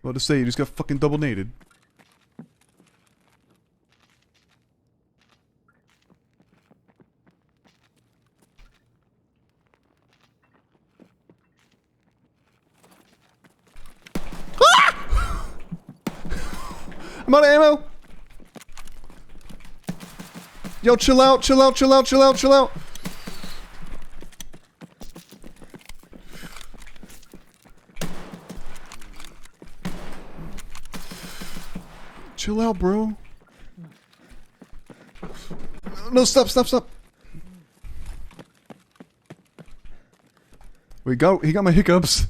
About to say, you just got fucking double nated. I'm out of ammo! Yo, chill out, chill out, chill out, chill out, chill out! Chill out, bro. No, stop, stop, stop. He got my hiccups.